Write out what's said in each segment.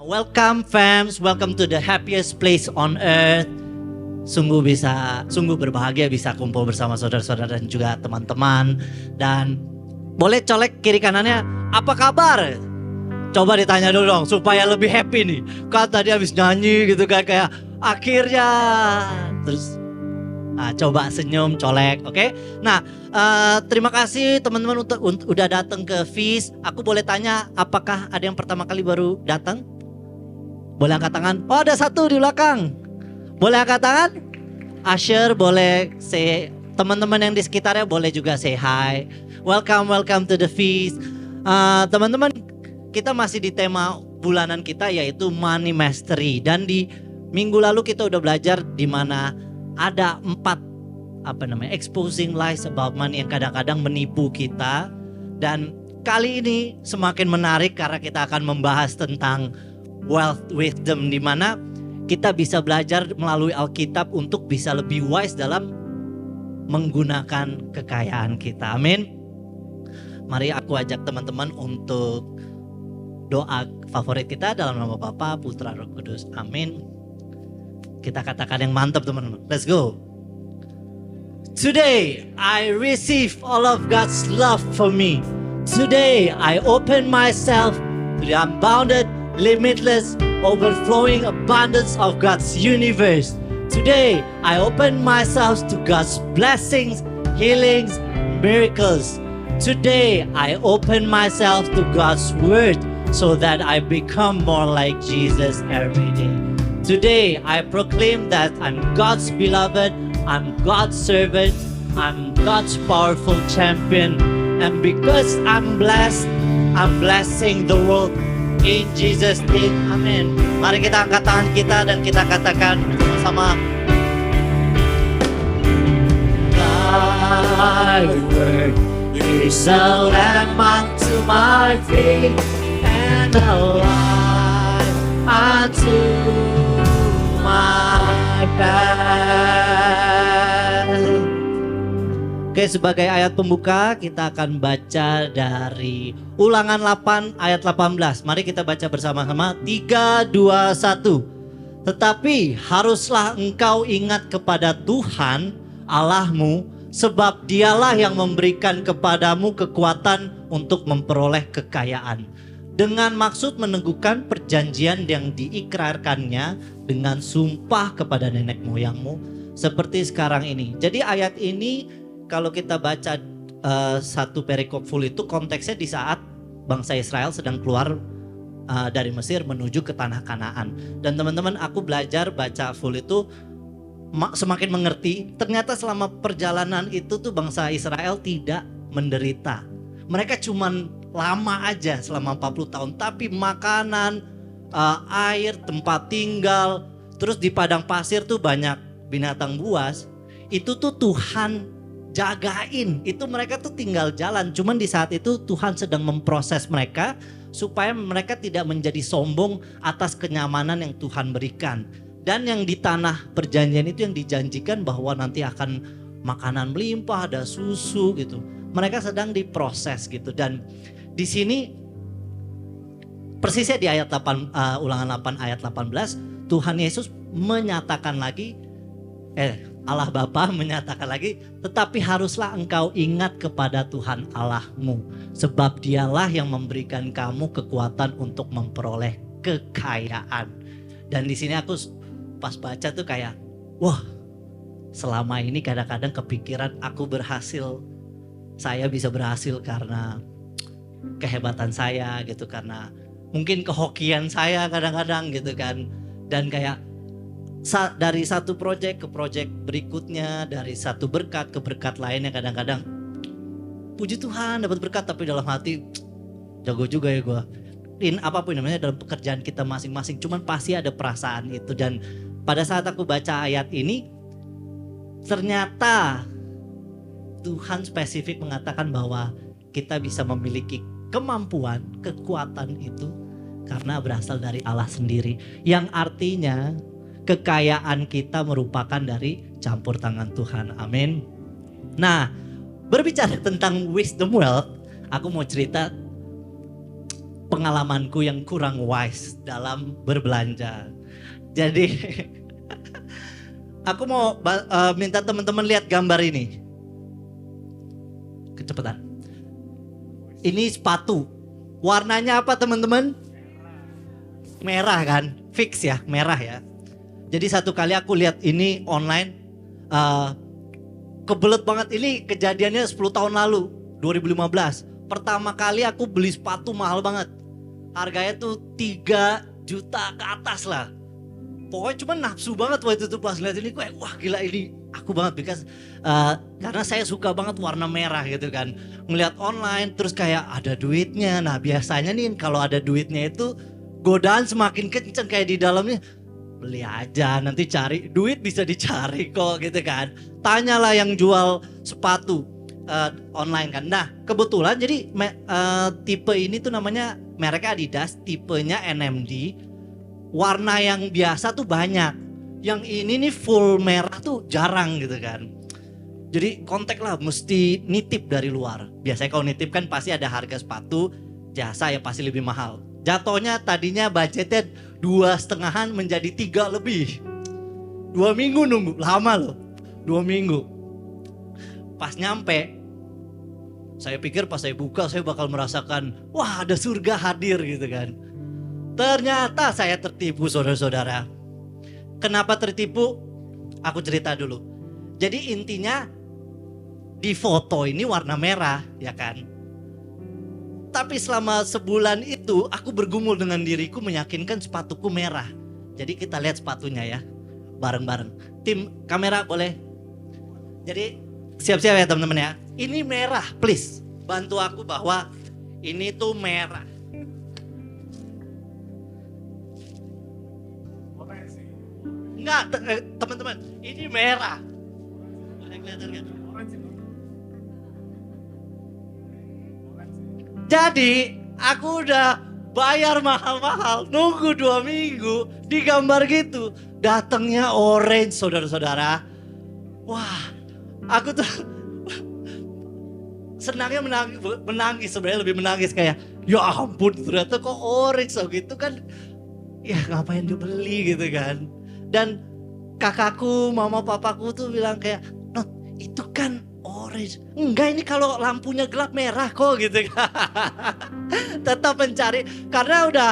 Welcome fams, welcome to the happiest place on earth. Sungguh berbahagia bisa kumpul bersama saudara-saudara dan juga teman-teman. Dan boleh colek kiri kanannya, apa kabar? Coba ditanya dulu dong supaya lebih happy nih. Kan tadi habis nyanyi gitu kan kayak akhirnya. Terus coba senyum, colek, oke? Nah, terima kasih teman-teman untuk udah datang ke Feast. Aku boleh tanya, apakah ada yang pertama kali baru datang? Boleh angkat tangan? Oh, ada satu di belakang. Boleh angkat tangan? Asher boleh say, teman-teman yang di sekitarnya boleh juga say hi. Welcome to the Feast. Teman-teman, kita masih di tema bulanan kita yaitu Money Mastery. Dan di minggu lalu kita udah belajar di mana ada 4 exposing lies about money yang kadang-kadang menipu kita. Dan kali ini semakin menarik karena kita akan membahas tentang wealth wisdom, di mana kita bisa belajar melalui Alkitab untuk bisa lebih wise dalam menggunakan kekayaan kita. Amin. Mari aku ajak teman-teman untuk doa favorit kita dalam nama Bapa, Putra, Roh Kudus. Amin. Kita katakan yang mantap teman-teman. Let's go. Today I receive all of God's love for me. Today I open myself to the unbounded, limitless, overflowing abundance of God's universe. Today I open myself to God's blessings, healings, miracles. Today I open myself to God's word so that I become more like Jesus every day. Today I proclaim that I'm God's beloved, I'm God's servant, I'm God's powerful champion. And because I'm blessed, I'm blessing the world. In Jesus name, amin. Mari kita angkat tangan kita dan kita katakan bersama. Thy word is a lamp unto my feet and a light unto my path. Oke, sebagai ayat pembuka kita akan baca dari Ulangan 8 ayat 18. Mari kita baca bersama-sama. 3, 2, 1. Tetapi haruslah engkau ingat kepada Tuhan Allahmu, sebab dialah yang memberikan kepadamu kekuatan untuk memperoleh kekayaan, dengan maksud meneguhkan perjanjian yang diikrarkannya dengan sumpah kepada nenek moyangmu seperti sekarang ini. Jadi ayat ini kalau kita baca satu perikop full itu konteksnya di saat bangsa Israel sedang keluar dari Mesir menuju ke tanah Kanaan. Dan teman-teman, aku belajar baca full itu semakin mengerti. Ternyata selama perjalanan itu tuh bangsa Israel tidak menderita. Mereka cuman lama aja selama 40 tahun. Tapi makanan, air, tempat tinggal, terus di padang pasir tuh banyak binatang buas. Itu tuh Tuhan jagain, itu mereka tuh tinggal jalan. Cuman di saat itu Tuhan sedang memproses mereka supaya mereka tidak menjadi sombong atas kenyamanan yang Tuhan berikan. Dan yang di tanah perjanjian itu yang dijanjikan bahwa nanti akan makanan melimpah, ada susu gitu. Mereka sedang diproses gitu. Dan di sini persisnya di ayat 8, Ulangan 8 ayat 18, Tuhan Yesus menyatakan lagi, Allah Bapa menyatakan lagi, tetapi haruslah engkau ingat kepada Tuhan Allahmu, sebab dialah yang memberikan kamu kekuatan untuk memperoleh kekayaan. Dan di sini aku pas baca tuh kayak, wah, selama ini kadang-kadang kepikiran aku berhasil, saya bisa berhasil karena kehebatan saya gitu, karena mungkin kehokian saya kadang-kadang gitu kan. Dan kayak dari satu proyek ke proyek berikutnya, dari satu berkat ke berkat lainnya, kadang-kadang puji Tuhan dapat berkat tapi dalam hati jago juga ya gue. Apapun namanya dalam pekerjaan kita masing-masing, cuman pasti ada perasaan itu. Dan pada saat aku baca ayat ini, ternyata Tuhan spesifik mengatakan bahwa kita bisa memiliki kemampuan, kekuatan itu karena berasal dari Allah sendiri. Yang artinya kekayaan kita merupakan dari campur tangan Tuhan. Amin. Nah, berbicara tentang wisdom wealth, aku mau cerita pengalamanku yang kurang wise dalam berbelanja. Jadi aku mau minta teman-teman lihat gambar ini. Kecepatan. Ini sepatu. Warnanya apa teman-teman? Merah kan? Fix ya, merah ya. Jadi satu kali aku lihat ini online, kebelet banget. Ini kejadiannya 10 tahun lalu, 2015. Pertama kali aku beli sepatu mahal banget. Harganya tuh 3 juta ke atas lah. Pokoknya cuma nafsu banget waktu itu pas lihat ini, kayak wah gila ini aku banget, because karena saya suka banget warna merah gitu kan. Ngeliat online terus kayak ada duitnya. Nah biasanya nih kalau ada duitnya itu godaan semakin kenceng kayak di dalamnya. Beli aja, nanti cari duit bisa dicari kok gitu kan. Tanyalah yang jual sepatu online kan. Nah kebetulan jadi tipe ini tuh namanya mereknya Adidas, tipenya NMD. Warna yang biasa tuh banyak, yang ini nih full merah tuh jarang gitu kan. Jadi kontak lah, mesti nitip dari luar. Biasanya kalau nitip kan pasti ada harga sepatu, jasa yang pasti lebih mahal. Jatuhnya tadinya budgetnya 2,5 menjadi 3 lebih. 2 minggu nunggu, lama loh. 2 minggu. Pas nyampe, saya pikir pas saya buka saya bakal merasakan, wah ada surga hadir gitu kan. Ternyata saya tertipu saudara-saudara. Kenapa tertipu? Aku cerita dulu. Jadi intinya di foto ini warna merah ya kan. Tapi selama sebulan itu aku bergumul dengan diriku meyakinkan sepatuku merah. Jadi kita lihat sepatunya ya, bareng-bareng. Tim kamera boleh. Jadi siap-siap ya teman-teman ya. Ini merah, please bantu aku bahwa ini tuh merah. Enggak teman-teman, ini merah. Boleh kelihatan kan? Jadi aku udah bayar mahal-mahal, nunggu 2 minggu, di gambar gitu. Datangnya orange saudara-saudara. Wah, aku tuh senangnya menangis sebenarnya, lebih menangis kayak ya ampun ternyata kok orange gitu kan. Ya ngapain dibeli gitu kan. Dan kakakku, mama papaku tuh bilang kayak, "Not, itu kan orange." Enggak, ini kalau lampunya gelap merah kok gitu kan. Tetap mencari karena udah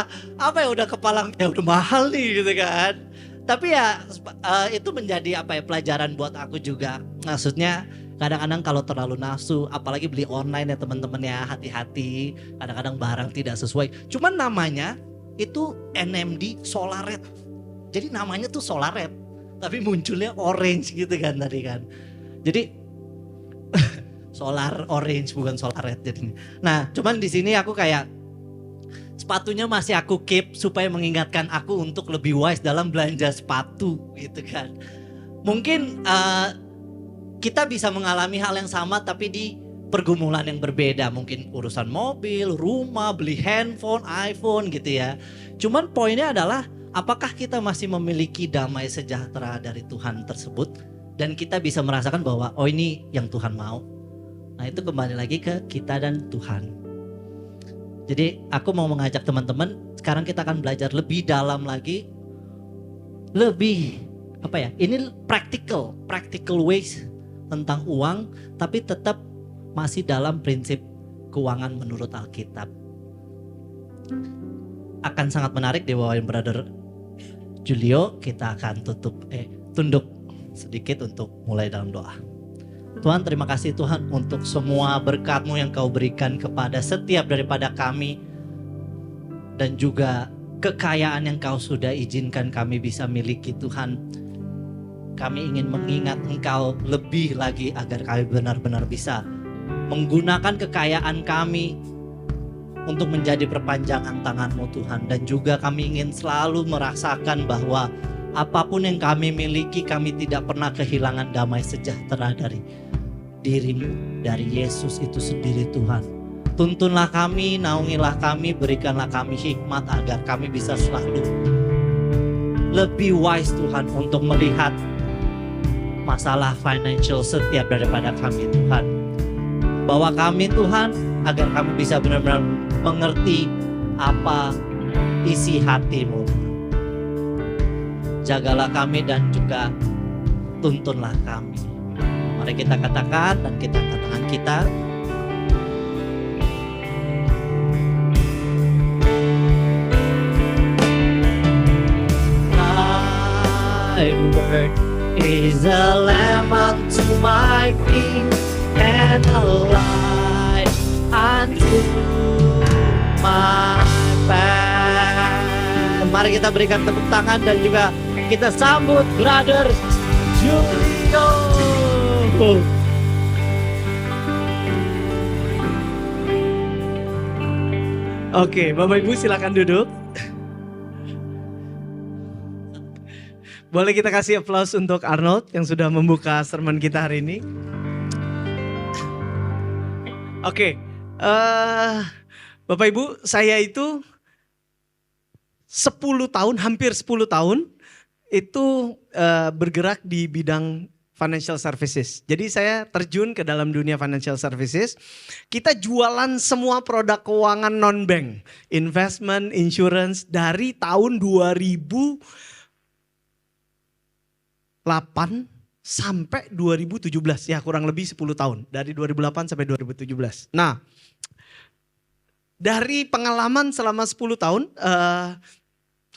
udah kepalanya udah mahal nih gitu kan. Tapi ya itu menjadi pelajaran buat aku juga. Maksudnya kadang-kadang kalau terlalu nafsu, apalagi beli online ya teman-teman ya, hati-hati. Kadang-kadang barang tidak sesuai. Cuman namanya itu NMD Solar Red. Jadi namanya tuh Solar Red, tapi munculnya orange gitu kan tadi kan. Jadi solar orange bukan solar red jadinya. Nah, cuman di sini aku kayak sepatunya masih aku keep supaya mengingatkan aku untuk lebih wise dalam belanja sepatu gitu kan. Mungkin kita bisa mengalami hal yang sama tapi di pergumulan yang berbeda. Mungkin urusan mobil, rumah, beli handphone, iPhone gitu ya. Cuman poinnya adalah apakah kita masih memiliki damai sejahtera dari Tuhan tersebut dan kita bisa merasakan bahwa oh ini yang Tuhan mau. Nah itu kembali lagi ke kita dan Tuhan. Jadi aku mau mengajak teman-teman, sekarang kita akan belajar lebih dalam lagi, lebih ini practical ways tentang uang, tapi tetap masih dalam prinsip keuangan menurut Alkitab. Akan sangat menarik dibawain Brother Julio. Kita akan tunduk sedikit untuk mulai dalam doa. Tuhan, terima kasih Tuhan untuk semua berkat-Mu yang Kau berikan kepada setiap daripada kami, dan juga kekayaan yang Kau sudah izinkan kami bisa miliki Tuhan. Kami ingin mengingat Engkau lebih lagi agar kami benar-benar bisa menggunakan kekayaan kami untuk menjadi perpanjangan tangan-Mu Tuhan. Dan juga kami ingin selalu merasakan bahwa apapun yang kami miliki, kami tidak pernah kehilangan damai sejahtera dari diri-Mu, dari Yesus itu sendiri Tuhan. Tuntunlah kami, naungilah kami, berikanlah kami hikmat agar kami bisa selalu lebih wise Tuhan untuk melihat masalah financial setiap daripada kami Tuhan. Bawa kami Tuhan agar kami bisa benar-benar mengerti apa isi hatimu. Jagalah kami dan juga tuntunlah kami. Mari kita katakan dan kita angkat tangan kita. Thy word is a lamp unto my feet and a light unto my path. Mari kita berikan tepuk tangan dan juga kita sambut Brother Julio. Oke, Bapak Ibu silakan duduk. Boleh kita kasih aplaus untuk Arnold yang sudah membuka sermon kita hari ini. Oke, Bapak Ibu, saya itu 10 tahun, hampir 10 tahun itu bergerak di bidang financial services. Jadi saya terjun ke dalam dunia financial services. Kita jualan semua produk keuangan non-bank, investment, insurance dari tahun 2008 sampai 2017. Ya kurang lebih 10 tahun. Dari 2008 sampai 2017. Nah, dari pengalaman selama 10 tahun,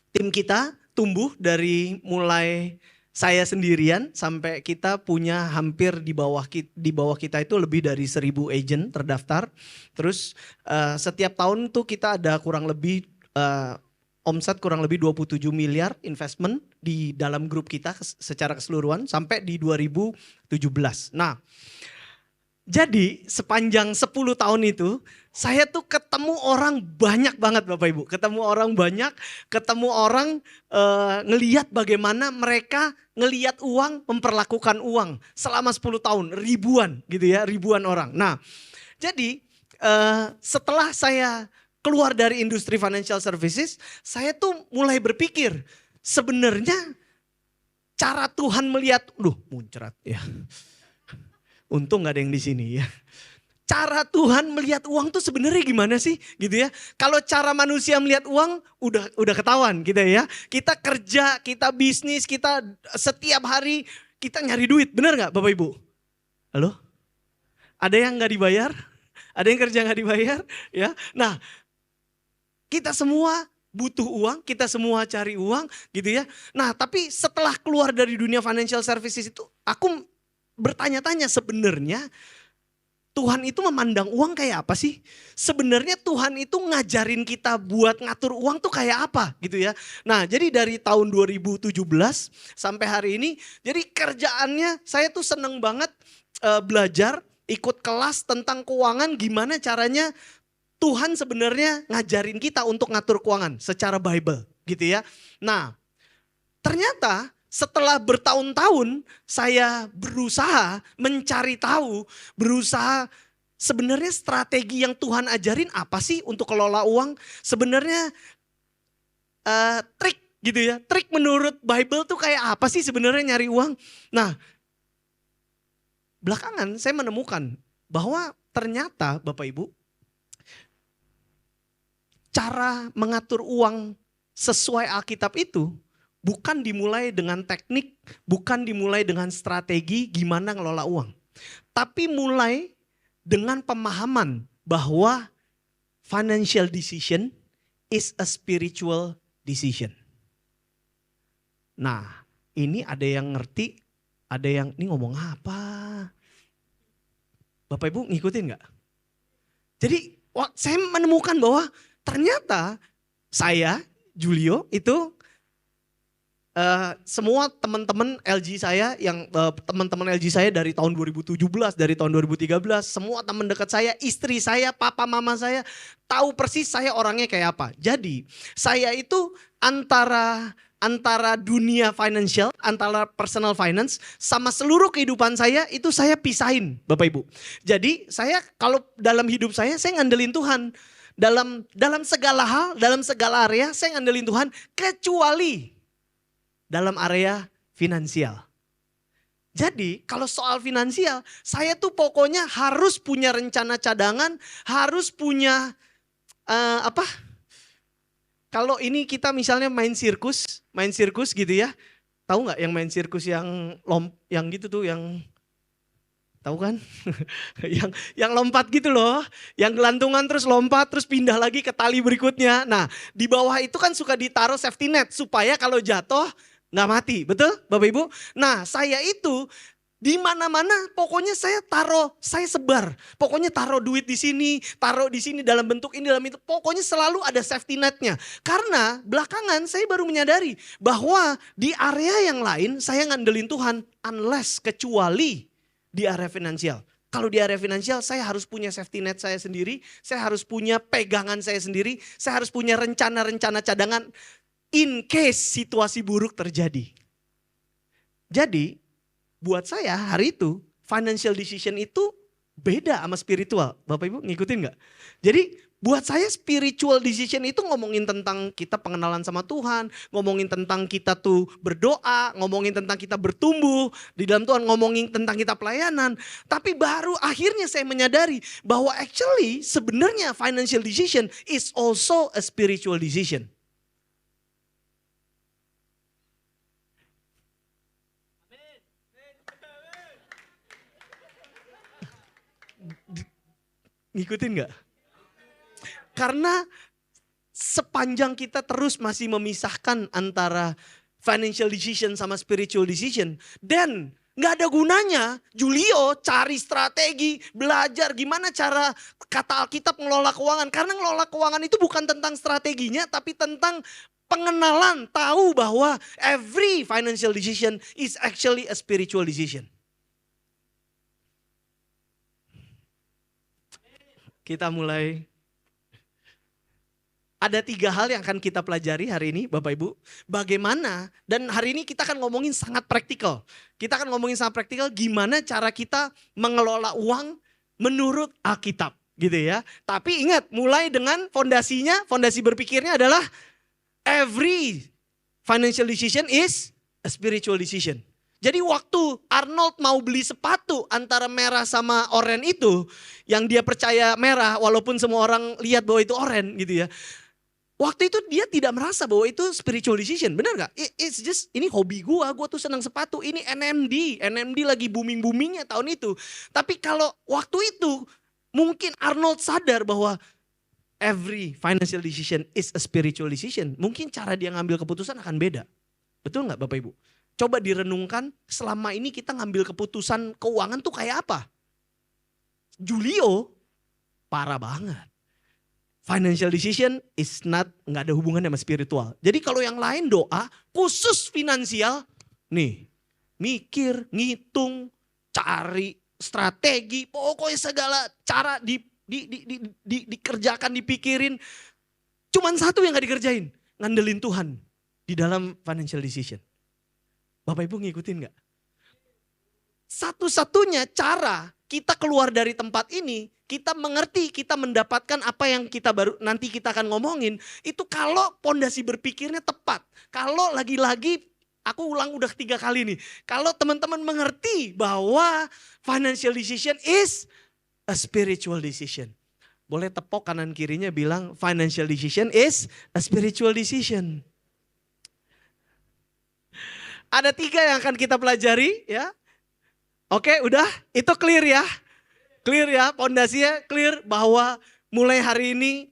tim kita tumbuh dari mulai saya sendirian sampai kita punya hampir di bawah kita itu lebih dari 1.000 agent terdaftar. Terus setiap tahun tuh kita ada kurang lebih omset kurang lebih 27 miliar investment di dalam grup kita secara keseluruhan sampai di 2017. Nah, jadi sepanjang 10 tahun itu saya tuh ketemu orang banyak banget Bapak Ibu. Ketemu orang banyak, ketemu orang ngeliat bagaimana mereka ngeliat uang, memperlakukan uang selama 10 tahun. Ribuan gitu ya, ribuan orang. Nah jadi setelah saya keluar dari industri financial services, saya tuh mulai berpikir sebenarnya cara Tuhan melihat, muncrat ya. Untung gak ada yang di sini ya. Cara Tuhan melihat uang tuh sebenarnya gimana sih gitu ya. Kalau cara manusia melihat uang udah ketahuan gitu ya. Kita kerja, kita bisnis, kita setiap hari kita nyari duit. Benar gak Bapak Ibu? Halo? Ada yang gak dibayar? Ada yang kerja gak dibayar? Ya. Nah kita semua butuh uang, kita semua cari uang gitu ya. Nah tapi setelah keluar dari dunia financial services itu aku bertanya-tanya sebenarnya Tuhan itu memandang uang kayak apa sih? Sebenarnya Tuhan itu ngajarin kita buat ngatur uang tuh kayak apa gitu ya. Nah jadi dari tahun 2017 sampai hari ini, jadi kerjaannya saya tuh seneng banget belajar, ikut kelas tentang keuangan, gimana caranya Tuhan sebenarnya ngajarin kita untuk ngatur keuangan secara Bible gitu ya. Nah ternyata setelah bertahun-tahun saya berusaha mencari tahu, berusaha sebenarnya strategi yang Tuhan ajarin apa sih untuk kelola uang. Sebenarnya trik gitu ya, trik menurut Bible tuh kayak apa sih sebenarnya nyari uang. Nah belakangan saya menemukan bahwa ternyata Bapak Ibu, cara mengatur uang sesuai Alkitab itu bukan dimulai dengan teknik, bukan dimulai dengan strategi gimana ngelola uang. Tapi mulai dengan pemahaman bahwa financial decision is a spiritual decision. Nah ini ada yang ngerti, ada yang ini ngomong apa? Bapak Ibu ngikutin gak? Jadi saya menemukan bahwa ternyata saya, Julio itu semua teman-teman LG saya yang teman-teman LG saya dari tahun 2017, dari tahun 2013, semua teman dekat saya, istri saya, papa mama saya tahu persis saya orangnya kayak apa. Jadi saya itu antara dunia financial, antara personal finance sama seluruh kehidupan saya itu saya pisahin Bapak Ibu. Jadi saya kalau dalam hidup saya ngandelin Tuhan. Dalam segala hal, dalam segala area saya ngandelin Tuhan kecuali dalam area finansial. Jadi kalau soal finansial, saya tuh pokoknya harus punya rencana cadangan, harus punya Kalau ini kita misalnya main sirkus gitu ya. Tahu nggak yang main sirkus yang gitu tuh, yang tahu kan? yang lompat gitu loh, yang gelantungan terus lompat terus pindah lagi ke tali berikutnya. Nah, di bawah itu kan suka ditaruh safety net supaya kalau jatuh nggak mati, betul Bapak Ibu? Nah, saya itu di mana-mana pokoknya saya sebar. Pokoknya taruh duit di sini, taruh di sini dalam bentuk ini, dalam itu. Pokoknya selalu ada safety netnya. Karena belakangan saya baru menyadari bahwa di area yang lain saya ngandelin Tuhan unless kecuali di area finansial. Kalau di area finansial saya harus punya safety net saya sendiri, saya harus punya pegangan saya sendiri, saya harus punya rencana-rencana cadangan in case situasi buruk terjadi. Jadi buat saya hari itu financial decision itu beda sama spiritual. Bapak Ibu ngikutin gak? Jadi buat saya spiritual decision itu ngomongin tentang kita pengenalan sama Tuhan, ngomongin tentang kita tuh berdoa, ngomongin tentang kita bertumbuh di dalam Tuhan, ngomongin tentang kita pelayanan. Tapi baru akhirnya saya menyadari bahwa actually sebenarnya financial decision is also a spiritual decision. Ngikutin gak? Karena sepanjang kita terus masih memisahkan antara financial decision sama spiritual decision. Dan gak ada gunanya Julio cari strategi, belajar gimana cara kata Alkitab ngelola keuangan. Karena ngelola keuangan itu bukan tentang strateginya tapi tentang pengenalan, tahu bahwa every financial decision is actually a spiritual decision. Kita mulai. Ada 3 hal yang akan kita pelajari hari ini Bapak Ibu. Bagaimana, dan hari ini kita akan ngomongin sangat praktikal. Kita akan ngomongin sangat praktikal gimana cara kita mengelola uang menurut Alkitab gitu ya. Tapi ingat, mulai dengan fondasinya, fondasi berpikirnya adalah every financial decision is a spiritual decision. Jadi waktu Arnold mau beli sepatu antara merah sama oranye itu, yang dia percaya merah walaupun semua orang lihat bahwa itu oranye gitu ya. Waktu itu dia tidak merasa bahwa itu spiritual decision, benar gak? It's just, ini hobi gua tuh senang sepatu, ini NMD lagi booming-boomingnya tahun itu. Tapi kalau waktu itu mungkin Arnold sadar bahwa every financial decision is a spiritual decision. Mungkin cara dia ngambil keputusan akan beda. Betul gak Bapak Ibu? Coba direnungkan selama ini kita ngambil keputusan keuangan tuh kayak apa? Julio parah banget. Financial decision is nggak ada hubungannya sama spiritual. Jadi kalau yang lain doa khusus finansial, nih mikir, ngitung, cari strategi, pokoknya segala cara dikerjakan, dipikirin. Cuman satu yang nggak dikerjain, ngandelin Tuhan di dalam financial decision. Bapak Ibu ngikutin gak? Satu-satunya cara kita keluar dari tempat ini, kita mengerti, kita mendapatkan apa yang nanti kita akan ngomongin, itu kalau pondasi berpikirnya tepat. Kalau lagi-lagi, aku ulang udah 3 kali nih. Kalau teman-teman mengerti bahwa financial decision is a spiritual decision. Boleh tepok kanan kirinya bilang financial decision is a spiritual decision. Ada 3 yang akan kita pelajari ya. Oke, udah itu clear ya. Clear ya, pondasinya clear bahwa mulai hari ini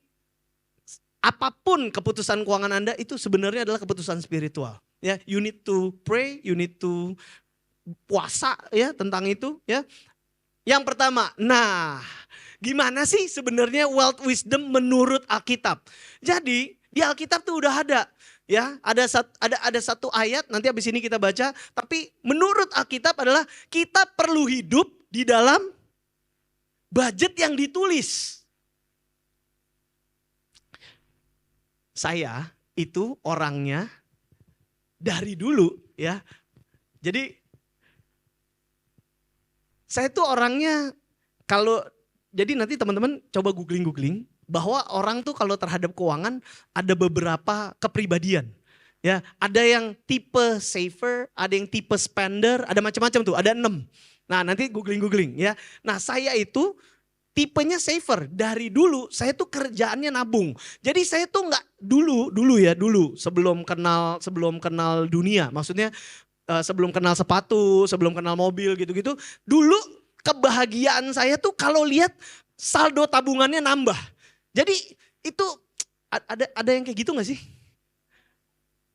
apapun keputusan keuangan Anda itu sebenarnya adalah keputusan spiritual. Ya, you need to pray, you need to puasa ya tentang itu ya. Yang pertama, nah gimana sih sebenarnya wealth wisdom menurut Alkitab? Jadi di Alkitab tuh udah ada. Ya, ada satu ayat nanti habis ini kita baca, tapi menurut Alkitab adalah kita perlu hidup di dalam budget yang ditulis. Saya itu orangnya dari dulu ya. Jadi saya tuh orangnya jadi nanti teman-teman coba googling bahwa orang tuh kalau terhadap keuangan ada beberapa kepribadian. Ya, ada yang tipe saver, ada yang tipe spender, ada macam-macam tuh, ada 6. Nah, nanti googling ya. Nah, saya itu tipenya saver. Dari dulu saya tuh kerjaannya nabung. Jadi saya tuh nggak dulu sebelum kenal dunia. Maksudnya sebelum kenal sepatu, sebelum kenal mobil gitu-gitu. Dulu kebahagiaan saya tuh kalau lihat saldo tabungannya nambah. Jadi itu ada yang kayak gitu gak sih?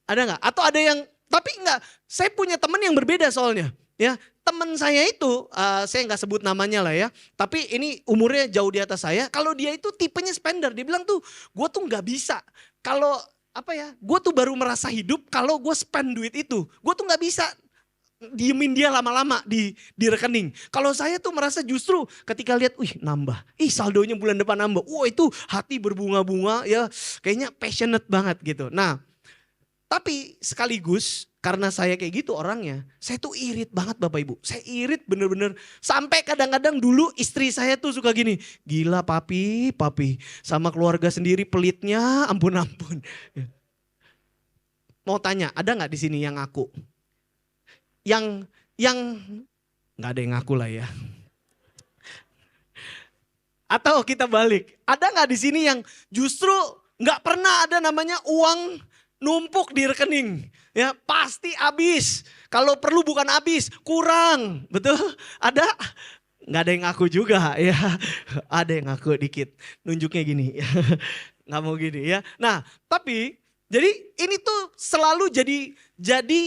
Ada nggak? Atau ada yang, tapi enggak, saya punya teman yang berbeda soalnya. Ya, teman saya itu, saya nggak sebut namanya lah ya. Tapi ini umurnya jauh di atas saya. Kalau dia itu tipenya spender, dia bilang tuh, gue tuh nggak bisa. Kalau gue tuh baru merasa hidup kalau gue spend duit itu. Gue tuh nggak bisa diemin dia lama-lama di rekening. Kalau saya tuh merasa justru ketika lihat, nambah. Saldonya bulan depan nambah. Itu hati berbunga-bunga ya, kayaknya passionate banget gitu. Nah, tapi sekaligus karena saya kayak gitu orangnya, saya tuh irit banget Bapak Ibu. Saya irit bener-bener sampai kadang-kadang dulu istri saya tuh suka gini, gila papi, sama keluarga sendiri pelitnya, ampun. Mau tanya, ada nggak di sini yang ngaku? Yang nggak ada yang ngaku lah ya. Atau kita balik, ada nggak di sini yang justru nggak pernah ada namanya uang numpuk di rekening, ya pasti habis. Kalau perlu bukan habis, kurang, betul? Ada? Nggak ada yang ngaku juga, ya. Ada yang ngaku dikit, nunjuknya gini, nggak mau gini ya. Nah, tapi jadi ini tuh selalu jadi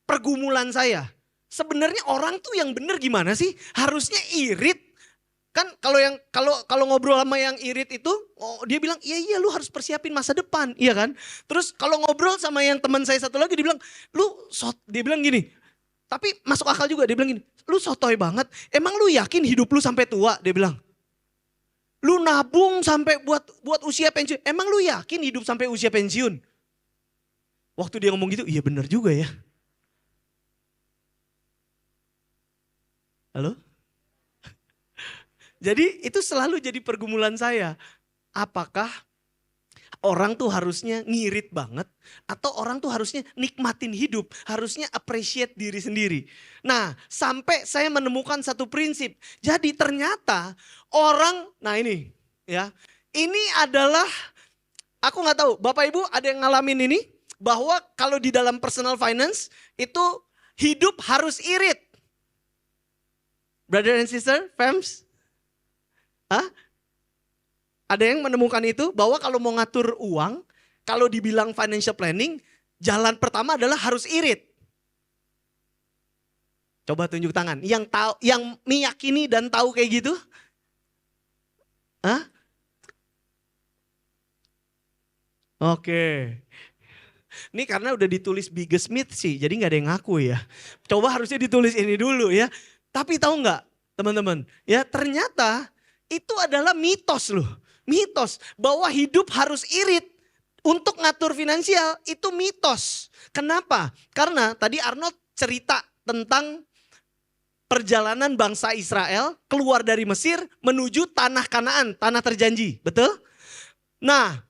pergumulan saya. Sebenarnya orang tuh yang bener gimana sih? Harusnya irit. Kan kalau ngobrol sama yang irit itu, dia bilang iya lu harus persiapin masa depan, iya kan? Terus kalau ngobrol sama yang teman saya satu lagi, dia bilang dia bilang gini, tapi masuk akal juga, dia bilang gini, lu sotoy banget, emang lu yakin hidup lu sampai tua? Dia bilang, lu nabung sampai buat usia pensiun, emang lu yakin hidup sampai usia pensiun? Waktu dia ngomong gitu, iya bener juga ya. Halo? Jadi itu selalu jadi pergumulan saya. Apakah orang tuh harusnya ngirit banget atau orang tuh harusnya nikmatin hidup, harusnya appreciate diri sendiri. Nah, sampai saya menemukan satu prinsip. Jadi ternyata orang, nah ini ya, ini adalah, aku nggak tahu, Bapak Ibu ada yang ngalamin ini, bahwa kalau di dalam personal finance itu hidup harus irit. Brother and sister, fams? Ada yang menemukan itu bahwa kalau mau ngatur uang, kalau dibilang financial planning, jalan pertama adalah harus irit. Coba tunjuk tangan. Yang tahu, yang meyakini dan tahu kayak gitu? Oke. Ini karena udah ditulis biggest myth sih, jadi nggak ada yang ngaku ya. Coba harusnya ditulis ini dulu ya. Tapi tahu nggak, teman-teman? Ya ternyata itu adalah mitos loh. Mitos bahwa hidup harus irit untuk ngatur finansial itu mitos. Kenapa? Karena tadi Arnold cerita tentang perjalanan bangsa Israel keluar dari Mesir menuju tanah Kanaan, tanah terjanji. Betul? Nah,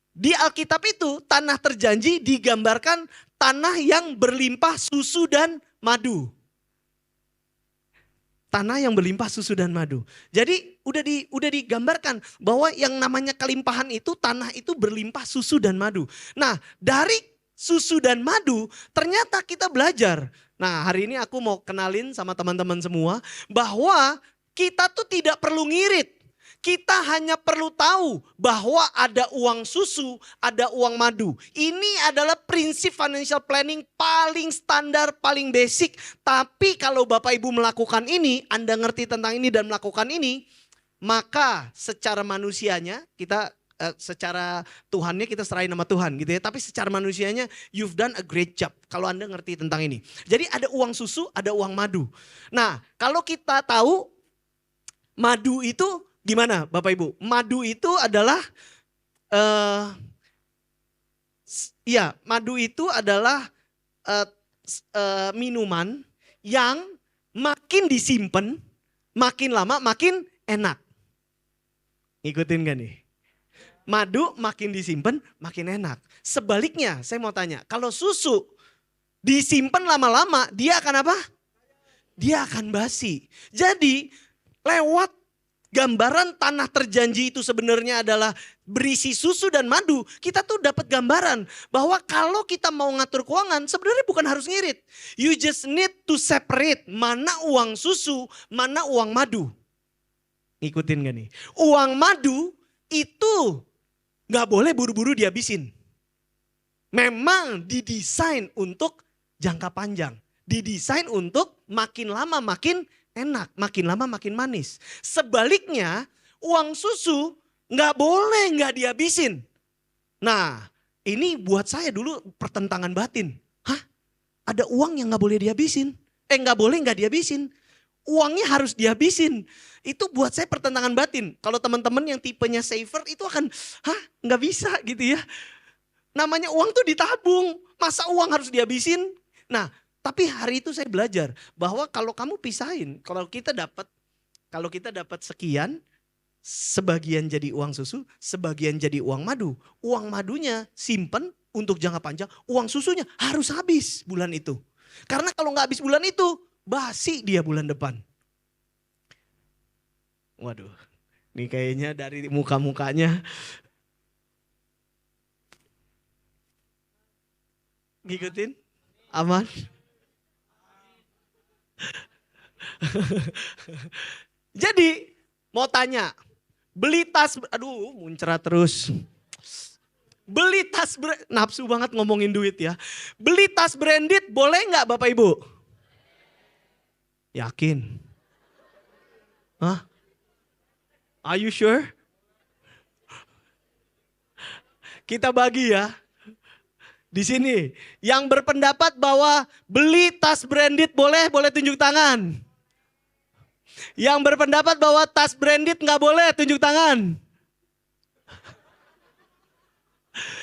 di Alkitab itu tanah terjanji digambarkan tanah yang berlimpah susu dan madu. Tanah yang berlimpah susu dan madu. Jadi udah digambarkan bahwa yang namanya kelimpahan itu tanah itu berlimpah susu dan madu. Nah dari susu dan madu ternyata kita belajar. Nah hari ini aku mau kenalin sama teman-teman semua bahwa kita tuh tidak perlu ngirit. Kita hanya perlu tahu bahwa ada uang susu, ada uang madu. Ini adalah prinsip financial planning paling standar, paling basic. Tapi kalau Bapak Ibu melakukan ini, Anda ngerti tentang ini dan melakukan ini, maka secara manusianya kita secara Tuhannya kita serahin nama Tuhan gitu ya. Tapi secara manusianya you've done a great job kalau Anda ngerti tentang ini. Jadi ada uang susu, ada uang madu. Nah, kalau kita tahu madu itu gimana Bapak Ibu? Madu itu adalah madu itu adalah minuman yang makin disimpan, makin lama makin enak. Ngikutin gak nih? Madu makin disimpan, makin enak. Sebaliknya, saya mau tanya, kalau susu disimpan lama-lama, dia akan apa? Dia akan basi. Jadi lewat gambaran tanah terjanji itu sebenarnya adalah berisi susu dan madu, kita tuh dapat gambaran bahwa kalau kita mau ngatur keuangan sebenarnya bukan harus ngirit. You just need to separate mana uang susu, mana uang madu. Ngikutin gak nih? Uang madu itu gak boleh buru-buru dihabisin. Memang didesain untuk jangka panjang. Didesain untuk makin lama makin enak, makin lama makin manis. Sebaliknya, uang susu nggak boleh nggak dihabisin. Nah, ini buat saya dulu pertentangan batin. Hah? Ada uang yang nggak boleh dihabisin? Nggak boleh nggak dihabisin. Uangnya harus dihabisin. Itu buat saya pertentangan batin. Kalau teman-teman yang tipenya saver itu akan, nggak bisa gitu ya. Namanya uang tuh ditabung. Masa uang harus dihabisin? Nah, tapi hari itu saya belajar bahwa kalau kamu pisahin, kalau kita dapat sekian, sebagian jadi uang susu, sebagian jadi uang madu. Uang madunya simpen untuk jangka panjang, uang susunya harus habis bulan itu. Karena kalau nggak habis bulan itu, basi dia bulan depan. Waduh, ini kayaknya dari muka-mukanya ngikutin, aman. Jadi mau tanya, beli tas, aduh muncrat terus. Beli tas, nafsu banget ngomongin duit ya. Beli tas branded boleh nggak Bapak Ibu? Yakin? Hah? Are you sure? Kita bagi ya. Di sini yang berpendapat bahwa beli tas branded boleh tunjuk tangan. Yang berpendapat bahwa tas branded nggak boleh, tunjuk tangan.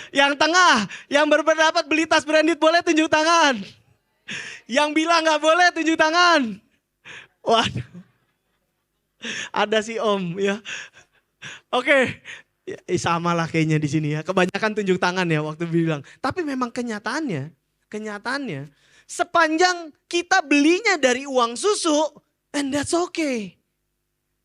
Yang tengah, yang berpendapat beli tas branded boleh, tunjuk tangan. Yang bilang nggak boleh, tunjuk tangan. Waduh, ada si Om ya. Oke, sama lah kayaknya di sini ya. Kebanyakan tunjuk tangan ya waktu bilang. Tapi memang kenyataannya, sepanjang kita belinya dari uang susu, and that's okay.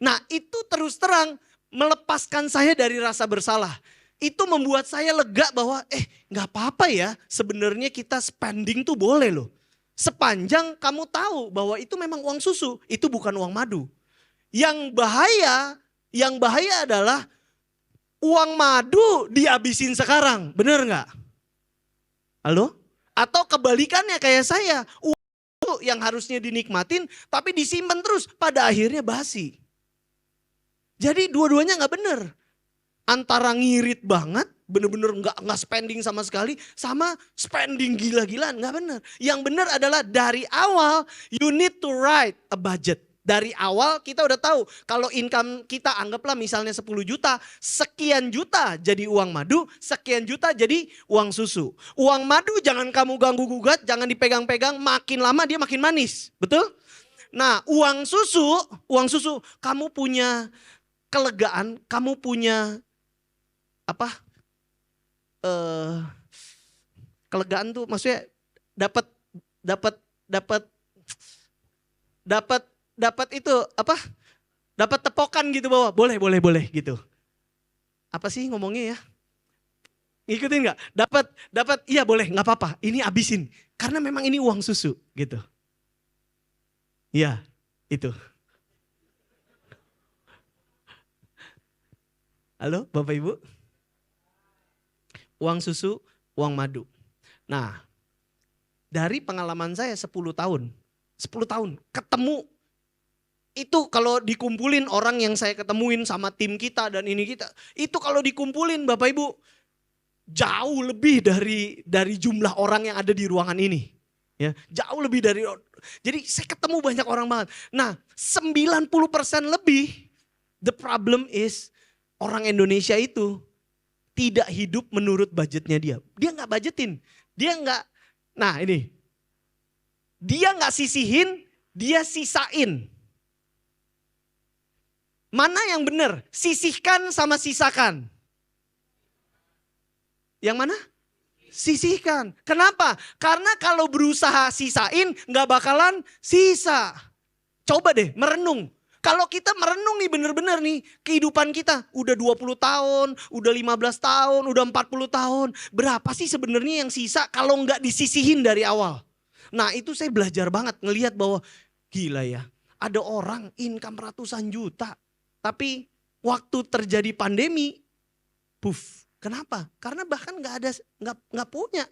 Nah itu terus terang melepaskan saya dari rasa bersalah. Itu membuat saya lega bahwa gak apa-apa ya sebenarnya kita spending tuh boleh loh. Sepanjang kamu tahu bahwa itu memang uang susu, itu bukan uang madu. Yang bahaya adalah uang madu dihabisin sekarang, bener gak? Halo? Atau kebalikannya kayak saya, yang harusnya dinikmatin tapi disimpan terus pada akhirnya basi. Jadi dua-duanya nggak bener. Antara ngirit banget, bener-bener nggak spending sama sekali, sama spending gila-gilaan nggak bener. Yang bener adalah dari awal you need to write a budget. Dari awal kita udah tahu kalau income kita anggaplah misalnya 10 juta, sekian juta jadi uang madu, sekian juta jadi uang susu. Uang madu jangan kamu ganggu gugat, jangan dipegang-pegang, makin lama dia makin manis, betul? Nah uang susu kamu punya kelegaan, kamu punya kelegaan tuh maksudnya dapat itu dapat tepokan gitu bahwa boleh gitu. Apa sih ngomongnya ya? Ngikutin nggak? Dapat iya boleh nggak apa-apa. Ini abisin karena memang ini uang susu gitu. Iya itu. Halo Bapak Ibu? Uang susu, uang madu. Nah dari pengalaman saya 10 tahun ketemu. Itu kalau dikumpulin orang yang saya ketemuin sama tim kita dan ini kita. Itu kalau dikumpulin Bapak Ibu. Jauh lebih dari jumlah orang yang ada di ruangan ini. Ya, jauh lebih dari. Jadi saya ketemu banyak orang banget. Nah 90% lebih. The problem is orang Indonesia itu tidak hidup menurut budgetnya dia. Dia gak budgetin. Dia gak. Nah ini. Dia gak sisihin. Dia sisain. Mana yang benar? Sisihkan sama sisakan? Yang mana? Sisihkan. Kenapa? Karena kalau berusaha sisain gak bakalan sisa. Coba deh merenung. Kalau kita merenung nih bener-bener nih kehidupan kita udah 20 tahun, udah 15 tahun, udah 40 tahun. Berapa sih sebenarnya yang sisa kalau nggak disisihin dari awal? Nah itu saya belajar banget ngelihat bahwa gila ya. Ada orang income ratusan juta. Tapi waktu terjadi pandemi, puff. Kenapa? Karena bahkan nggak punya.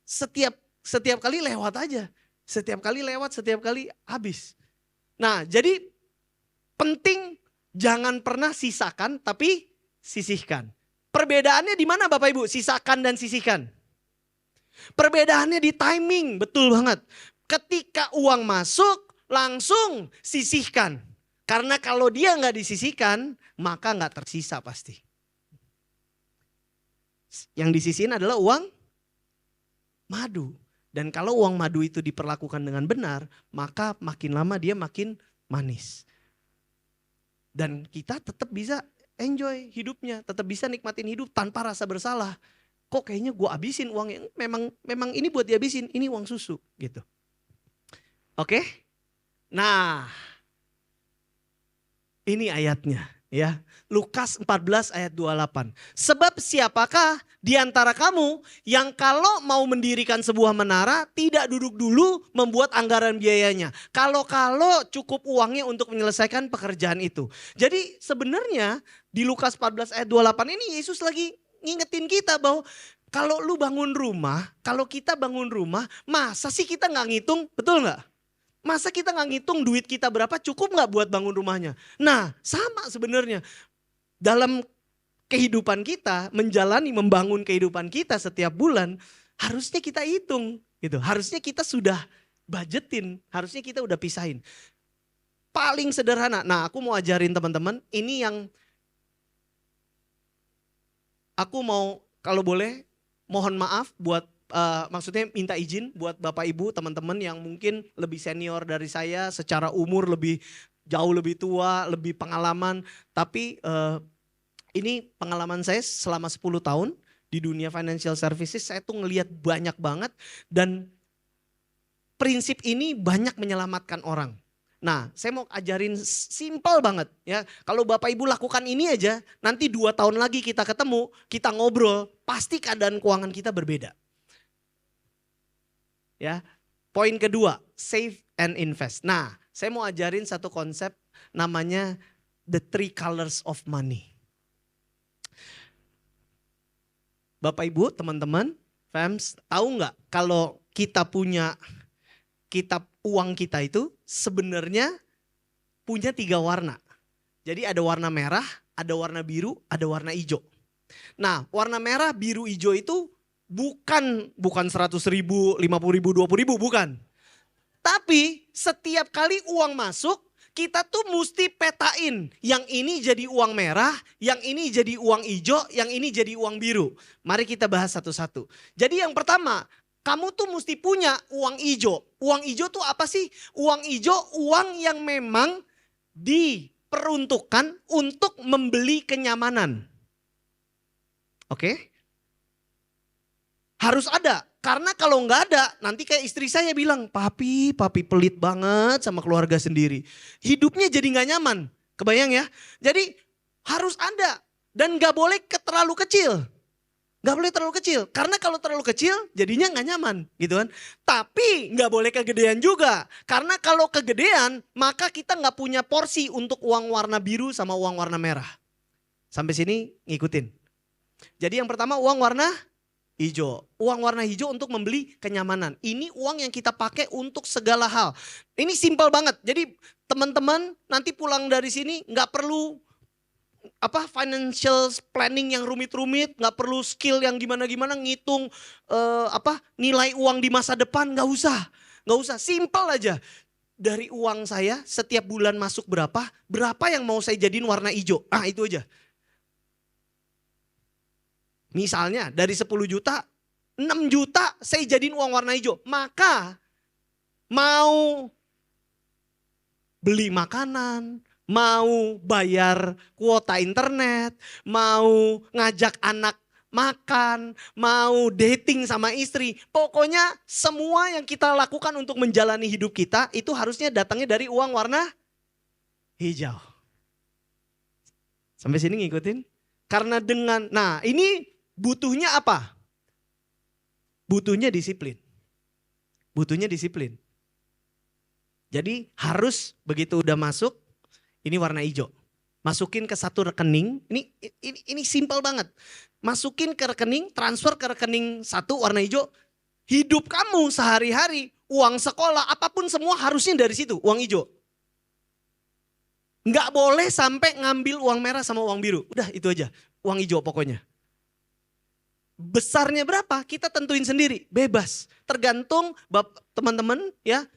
Setiap kali lewat aja. Setiap kali lewat, setiap kali habis. Nah jadi penting jangan pernah sisakan tapi sisihkan. Perbedaannya di mana Bapak Ibu? Sisakan dan sisihkan. Perbedaannya di timing, betul banget. Ketika uang masuk langsung sisihkan. Karena kalau dia nggak disisihkan maka nggak tersisa pasti. Yang disisihin adalah uang madu. Dan kalau uang madu itu diperlakukan dengan benar, maka makin lama dia makin manis. Dan kita tetap bisa enjoy hidupnya, tetap bisa nikmatin hidup tanpa rasa bersalah. Kok kayaknya gue habisin uang yang memang ini buat dihabisin, ini uang susu gitu. Oke? Nah, ini ayatnya. Ya, Lukas 14 ayat 28. Sebab siapakah di antara kamu yang kalau mau mendirikan sebuah menara tidak duduk dulu membuat anggaran biayanya. Kalau cukup uangnya untuk menyelesaikan pekerjaan itu. Jadi sebenarnya di Lukas 14 ayat 28 ini Yesus lagi ngingetin kita bahwa kalau lu bangun rumah, kalau kita bangun rumah, masa sih kita nggak ngitung, betul nggak? Masa kita nggak ngitung duit kita berapa, cukup nggak buat bangun rumahnya? Nah sama sebenarnya dalam kehidupan kita, membangun kehidupan kita setiap bulan, harusnya kita hitung gitu. Harusnya kita sudah budgetin, harusnya kita udah pisahin. Paling sederhana, nah aku mau ajarin teman-teman, ini yang aku mau kalau boleh mohon maaf buat maksudnya minta izin buat Bapak Ibu teman-teman yang mungkin lebih senior dari saya, secara umur jauh lebih tua, lebih pengalaman. Tapi ini pengalaman saya selama 10 tahun di dunia financial services, saya tuh ngelihat banyak banget dan prinsip ini banyak menyelamatkan orang. Nah saya mau ajarin simpel banget ya. Kalau Bapak Ibu lakukan ini aja, nanti 2 tahun lagi kita ketemu, kita ngobrol, pasti keadaan keuangan kita berbeda. Ya, poin kedua, save and invest. Nah, saya mau ajarin satu konsep namanya the 3 colors of money. Bapak Ibu, teman-teman, fams, tahu nggak kalau kita punya uang kita itu sebenarnya punya 3 warna. Jadi ada warna merah, ada warna biru, ada warna hijau. Nah, warna merah, biru, hijau itu bukan 100.000, 50.000, 20.000, bukan. Tapi setiap kali uang masuk, kita tuh mesti petain. Yang ini jadi uang merah, yang ini jadi uang hijau, yang ini jadi uang biru. Mari kita bahas satu-satu. Jadi yang pertama, kamu tuh mesti punya uang hijau. Uang hijau tuh apa sih? Uang hijau, uang yang memang diperuntukkan untuk membeli kenyamanan. Oke? Harus ada, karena kalau nggak ada nanti kayak istri saya bilang, papi pelit banget sama keluarga sendiri. Hidupnya jadi nggak nyaman, kebayang ya. Jadi harus ada dan nggak boleh terlalu kecil. Nggak boleh terlalu kecil, karena kalau terlalu kecil jadinya nggak nyaman gitu kan. Tapi nggak boleh kegedean juga, karena kalau kegedean maka kita nggak punya porsi untuk uang warna biru sama uang warna merah. Sampai sini ngikutin. Jadi yang pertama uang warna hijau. Uang warna hijau untuk membeli kenyamanan. Ini uang yang kita pakai untuk segala hal. Ini simpel banget. Jadi teman-teman nanti pulang dari sini nggak perlu financial planning yang rumit-rumit, nggak perlu skill yang gimana-gimana ngitung nilai uang di masa depan, nggak usah. Simpel aja. Dari uang saya setiap bulan masuk berapa yang mau saya jadiin warna hijau. Itu aja. Misalnya dari 10 juta, 6 juta saya jadiin uang warna hijau. Maka mau beli makanan, mau bayar kuota internet, mau ngajak anak makan, mau dating sama istri. Pokoknya semua yang kita lakukan untuk menjalani hidup kita itu harusnya datangnya dari uang warna hijau. Sampai sini ngikutin? Karena nah ini butuhnya apa? Butuhnya disiplin. Butuhnya disiplin. Jadi harus begitu udah masuk, ini warna hijau. Masukin ke satu rekening, ini simpel banget. Masukin ke rekening, transfer ke rekening satu warna hijau. Hidup kamu sehari-hari, uang sekolah, apapun semua harusnya dari situ, uang hijau. Nggak boleh sampai ngambil uang merah sama uang biru. Udah itu aja, uang hijau pokoknya. Besarnya berapa? Kita tentuin sendiri, bebas. Tergantung teman-teman ya.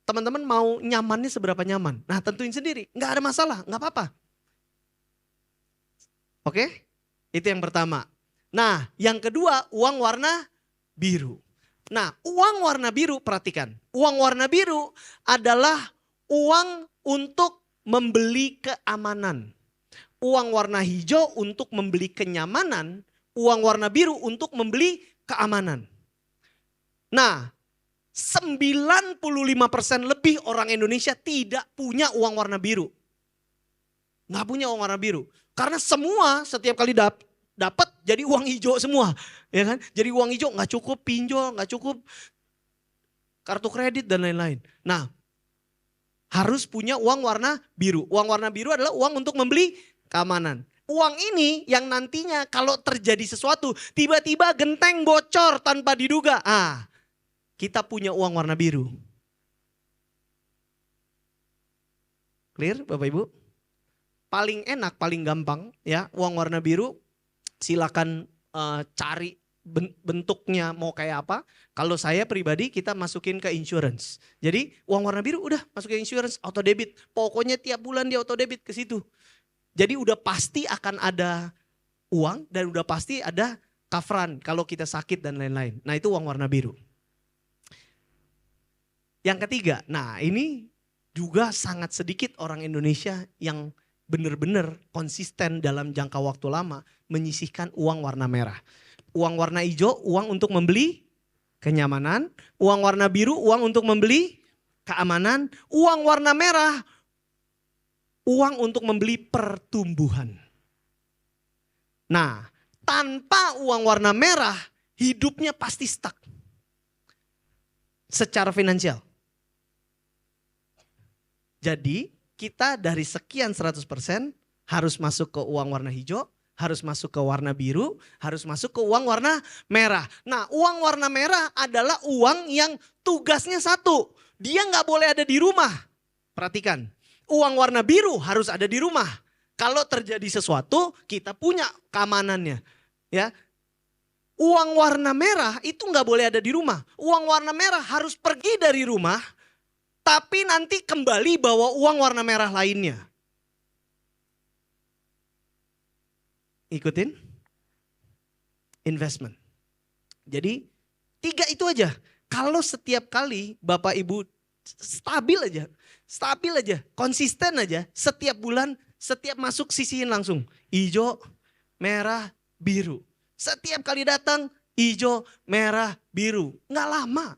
Teman-teman mau nyamannya seberapa nyaman. Nah tentuin sendiri, nggak ada masalah, nggak apa-apa. Oke, itu yang pertama. Nah yang kedua, uang warna biru. Nah uang warna biru, perhatikan. Uang warna biru adalah uang untuk membeli keamanan. Uang warna hijau untuk membeli kenyamanan. Uang warna biru untuk membeli keamanan. Nah, 95% lebih orang Indonesia tidak punya uang warna biru. Nggak punya uang warna biru. Karena semua setiap kali dapat jadi uang hijau semua. Ya kan? Jadi uang hijau nggak cukup pinjol, nggak cukup kartu kredit dan lain-lain. Nah, harus punya uang warna biru. Uang warna biru adalah uang untuk membeli keamanan. Uang ini yang nantinya kalau terjadi sesuatu, tiba-tiba genteng bocor tanpa diduga. Kita punya uang warna biru. Clear Bapak Ibu? Paling enak, paling gampang ya uang warna biru. Silakan cari bentuknya mau kayak apa. Kalau saya pribadi kita masukin ke insurance. Jadi uang warna biru udah masukin insurance, auto debit. Pokoknya tiap bulan dia auto debit ke situ. Jadi udah pasti akan ada uang dan udah pasti ada coveran kalau kita sakit dan lain-lain. Nah itu uang warna biru. Yang ketiga, nah ini juga sangat sedikit orang Indonesia yang benar-benar konsisten dalam jangka waktu lama menyisihkan uang warna merah. Uang warna hijau, uang untuk membeli kenyamanan. Uang warna biru, uang untuk membeli keamanan. Uang warna merah, uang untuk membeli pertumbuhan. Nah, tanpa uang warna merah, hidupnya pasti stuck. Secara finansial. Jadi, kita dari sekian 100% harus masuk ke uang warna hijau, harus masuk ke warna biru, harus masuk ke uang warna merah. Nah, uang warna merah adalah uang yang tugasnya satu. Dia nggak boleh ada di rumah. Perhatikan. Uang warna biru harus ada di rumah. Kalau terjadi sesuatu, kita punya keamanannya. Ya, uang warna merah itu nggak boleh ada di rumah. Uang warna merah harus pergi dari rumah, tapi nanti kembali bawa uang warna merah lainnya. Ikutin? Investment. Jadi 3 itu aja. Kalau setiap kali Bapak Ibu stabil aja, konsisten aja, setiap bulan, setiap masuk sisihin langsung. Hijau, merah, biru. Setiap kali datang, hijau, merah, biru. Nggak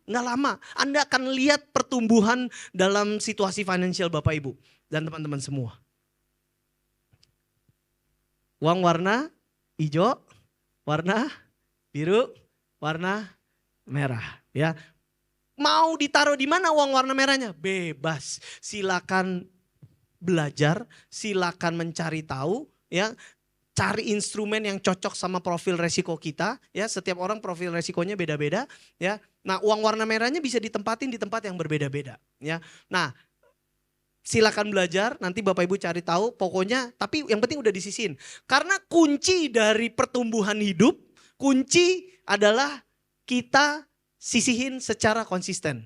lama. Anda akan lihat pertumbuhan dalam situasi finansial Bapak Ibu dan teman-teman semua. Uang warna hijau, warna biru, warna merah. Ya, mau ditaruh di mana uang warna merahnya? Bebas. Silakan belajar, silakan mencari tahu, ya. Cari instrumen yang cocok sama profil resiko kita, ya. Setiap orang profil resikonya beda-beda, ya. Nah, uang warna merahnya bisa ditempatin di tempat yang berbeda-beda, ya. Nah, silakan belajar, nanti Bapak Ibu cari tahu, pokoknya tapi yang penting udah disisihin. Karena kunci dari pertumbuhan hidup, kunci adalah kita sisihin secara konsisten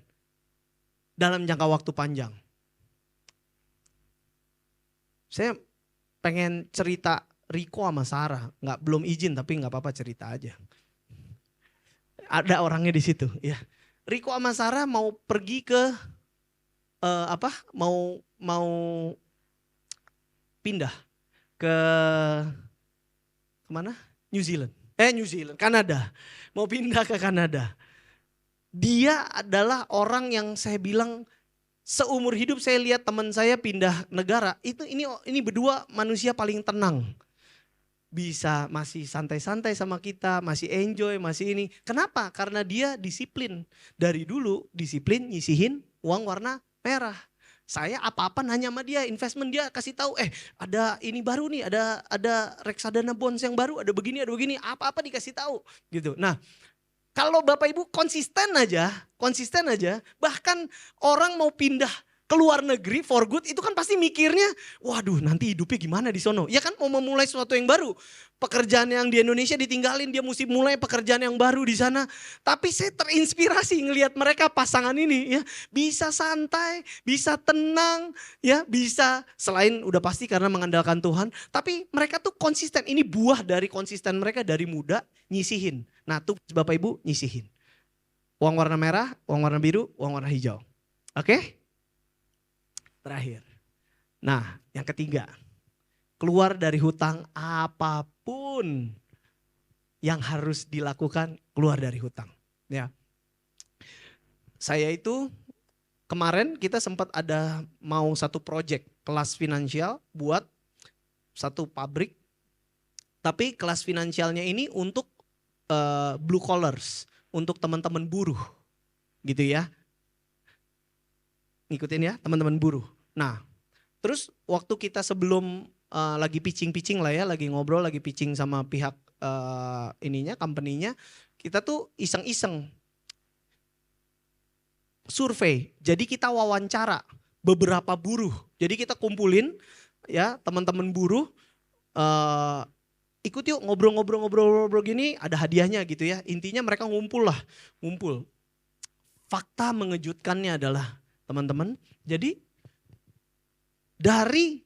dalam jangka waktu panjang. Saya pengen cerita Riko sama Sarah, belum izin tapi nggak apa-apa cerita aja. Ada orangnya di situ, ya. Riko sama Sarah mau pergi ke mau pindah ke kemana? New Zealand, Kanada. Mau pindah ke Kanada. Dia adalah orang yang saya bilang seumur hidup saya lihat teman saya pindah negara, ini berdua manusia paling tenang. Bisa masih santai-santai sama kita, masih enjoy, masih ini. Kenapa? Karena dia disiplin. Dari dulu disiplin nyisihin uang warna merah. Saya apa-apa nanya sama dia, investment dia kasih tahu, ada ini baru nih, ada reksadana bonds yang baru, ada begini, apa-apa dikasih tahu gitu. Nah, kalau Bapak Ibu konsisten aja, bahkan orang mau pindah ke luar negeri for good itu kan pasti mikirnya, waduh nanti hidupnya gimana di sono. Ya kan mau memulai sesuatu yang baru. Pekerjaan yang di Indonesia ditinggalin, dia mesti mulai pekerjaan yang baru di sana. Tapi saya terinspirasi ngelihat mereka pasangan ini ya, bisa santai, bisa tenang, ya bisa selain udah pasti karena mengandalkan Tuhan, tapi mereka tuh konsisten. Ini buah dari konsisten mereka dari muda nyisihin. Nah, tuh Bapak Ibu nyisihin. Uang warna merah, uang warna biru, uang warna hijau. Oke? Terakhir. Nah, yang ketiga, keluar dari hutang apapun yang harus dilakukan, keluar dari hutang. Ya, saya itu kemarin kita sempat ada mau satu project kelas finansial buat satu pabrik, tapi kelas finansialnya ini untuk blue collars, untuk teman-teman buruh, gitu ya. Ngikutin ya, teman-teman buruh. Nah, terus waktu kita sebelum lagi pitching lah ya, lagi ngobrol, lagi pitching sama pihak company-nya, kita tuh iseng-iseng survei. Jadi kita wawancara beberapa buruh. Jadi kita kumpulin ya teman-teman buruh, ikut yuk ngobrol-ngobrol gini, ada hadiahnya gitu ya. Intinya mereka ngumpul. Fakta mengejutkannya adalah teman-teman, jadi dari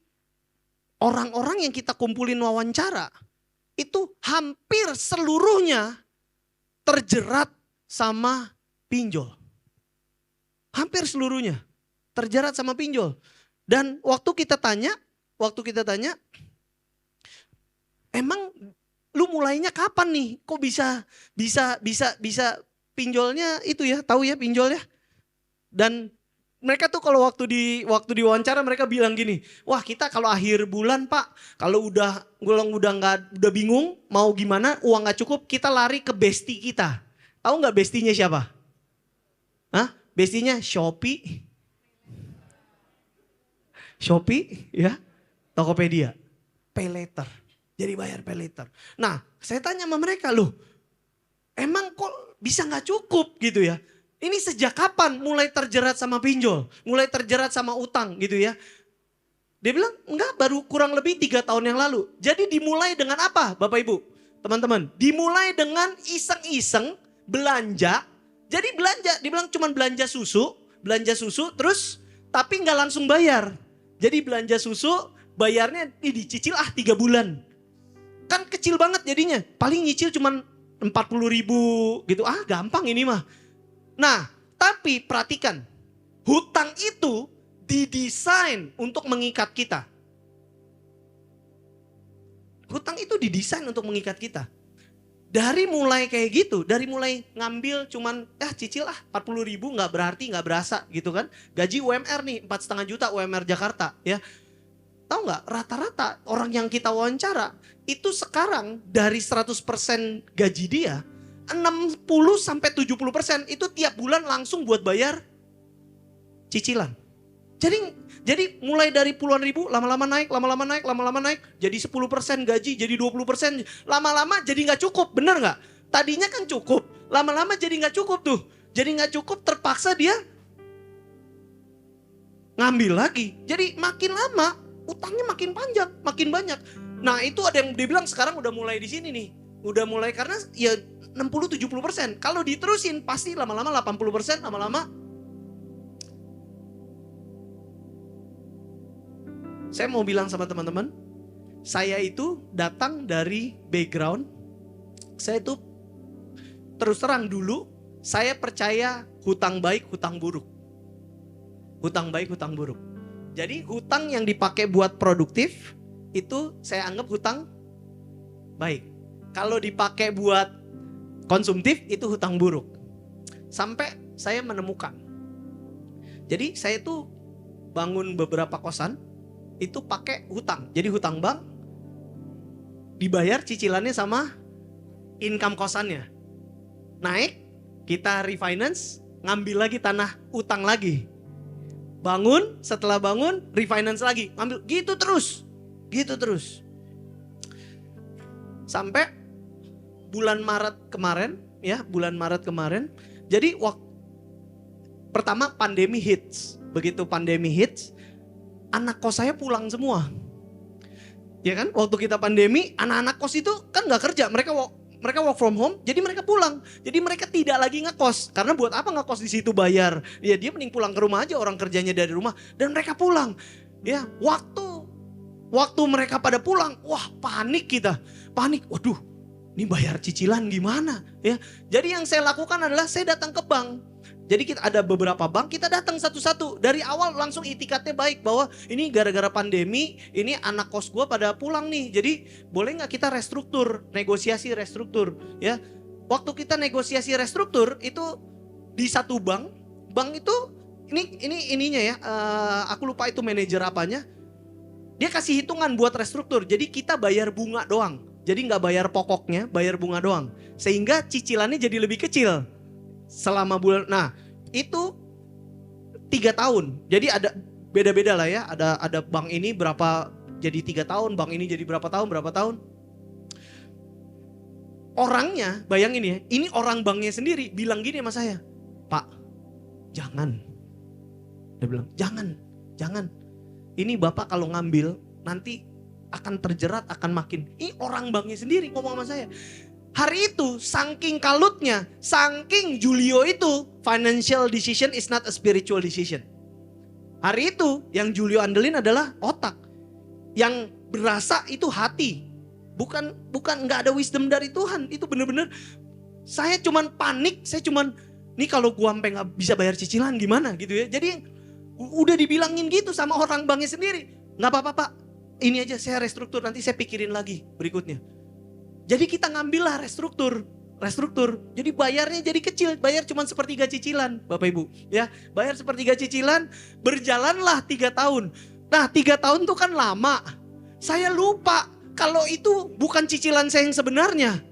orang-orang yang kita kumpulin wawancara, itu hampir seluruhnya terjerat sama pinjol. Hampir seluruhnya terjerat sama pinjol. Dan waktu kita tanya, emang lu mulainya kapan nih? Kok bisa pinjolnya itu ya, tahu ya pinjol ya? Dan mereka tuh kalau waktu diwawancara mereka bilang gini, wah kita kalau akhir bulan Pak, kalau udah bingung mau gimana, uang nggak cukup, kita lari ke bestie kita. Tahu nggak bestinya siapa? Hah? Bestinya Shopee ya, Tokopedia, pay later. Jadi bayar pay later. Nah, saya tanya sama mereka, loh, emang kok bisa nggak cukup gitu ya? Ini sejak kapan mulai terjerat sama pinjol? Mulai terjerat sama utang gitu ya. Dia bilang enggak, baru kurang lebih 3 tahun yang lalu. Jadi dimulai dengan apa Bapak Ibu? Teman-teman, dimulai dengan iseng-iseng belanja. Jadi belanja, dibilang cuma belanja susu terus tapi nggak langsung bayar. Jadi belanja susu bayarnya dicicil 3 bulan. Kan kecil banget jadinya, paling nyicil cuma 40.000 gitu. Gampang ini mah. Nah, tapi perhatikan, hutang itu didesain untuk mengikat kita. Hutang itu didesain untuk mengikat kita. Dari mulai kayak gitu, dari mulai ngambil cuman cicil 40.000 nggak berasa gitu kan. Gaji UMR nih 4,5 juta UMR Jakarta ya. Tahu nggak, rata-rata orang yang kita wawancara itu sekarang dari 100% gaji dia, 60-70% itu tiap bulan langsung buat bayar cicilan. Jadi mulai dari puluhan ribu lama-lama naik, jadi 10% gaji, jadi 20%, lama-lama jadi nggak cukup, bener nggak? Tadinya kan cukup, lama-lama jadi nggak cukup tuh, jadi nggak cukup, terpaksa dia ngambil lagi. Jadi makin lama utangnya makin panjang, makin banyak. Nah itu ada yang dibilang sekarang udah mulai di sini nih, udah mulai karena ya 60-70%. Kalau diterusin pasti lama-lama 80%, lama-lama. Saya mau bilang sama teman-teman, saya itu datang dari background, saya itu terus terang dulu, saya percaya hutang baik, hutang buruk. Hutang baik, hutang buruk. Jadi hutang yang dipakai buat produktif, itu saya anggap hutang baik. Kalau dipakai buat konsumtif, itu hutang buruk. Sampai saya menemukan. Jadi saya tuh bangun beberapa kosan itu pakai hutang. Jadi hutang bank dibayar cicilannya sama income kosannya. Naik, kita refinance, ngambil lagi tanah utang lagi. Bangun, setelah bangun refinance lagi, ngambil gitu terus. Gitu terus. Sampai bulan Maret kemarin, ya, bulan Maret kemarin. Jadi pertama pandemi hits. Begitu pandemi hits, anak kos saya pulang semua. Ya kan, waktu kita pandemi, anak-anak kos itu kan nggak kerja, mereka work from home, jadi mereka pulang. Jadi mereka tidak lagi ngekos. Karena buat apa ngekos di situ bayar? Ya dia mending pulang ke rumah aja, orang kerjanya dari rumah. Dan mereka pulang. Ya, waktu mereka pada pulang, wah panik kita. Panik, waduh ini bayar cicilan gimana? Ya, jadi yang saya lakukan adalah saya datang ke bank. Jadi kita ada beberapa bank, kita datang satu-satu. Dari awal langsung itikatnya baik bahwa ini gara-gara pandemi, ini anak kos gue pada pulang nih. Jadi boleh nggak kita restruktur, negosiasi restruktur, ya. Waktu kita negosiasi restruktur itu di satu bank itu ininya ya, aku lupa itu manajer apanya. Dia kasih hitungan buat restruktur. Jadi kita bayar bunga doang. Jadi nggak bayar pokoknya, bayar bunga doang. Sehingga cicilannya jadi lebih kecil. Selama bulan, nah itu 3 tahun. Jadi ada beda-beda lah ya. Ada bank ini berapa jadi 3 tahun, bank ini jadi berapa tahun. Orangnya, bayangin ya, ini orang banknya sendiri bilang gini sama saya, Pak, jangan. Dia bilang, jangan. Ini Bapak kalau ngambil nanti akan terjerat, akan makin. Ini orang banknya sendiri ngomong sama saya. Hari itu saking kalutnya, saking Julio itu, financial decision is not a spiritual decision. Hari itu yang Julio andelin adalah otak. Yang berasa itu hati. Bukan nggak ada wisdom dari Tuhan. Itu bener-bener saya cuman panik, nih kalau gua sampai nggak bisa bayar cicilan gimana gitu ya. Jadi udah dibilangin gitu sama orang banknya sendiri. Nggak apa-apa Pak, ini aja saya restruktur, nanti saya pikirin lagi berikutnya. Jadi kita ngambil lah restruktur. Jadi bayarnya jadi kecil, bayar cuma 1/3 cicilan, Bapak Ibu. Ya, bayar 1/3 cicilan, berjalanlah 3 tahun. Nah, 3 tahun tuh kan lama. Saya lupa kalau itu bukan cicilan saya yang sebenarnya.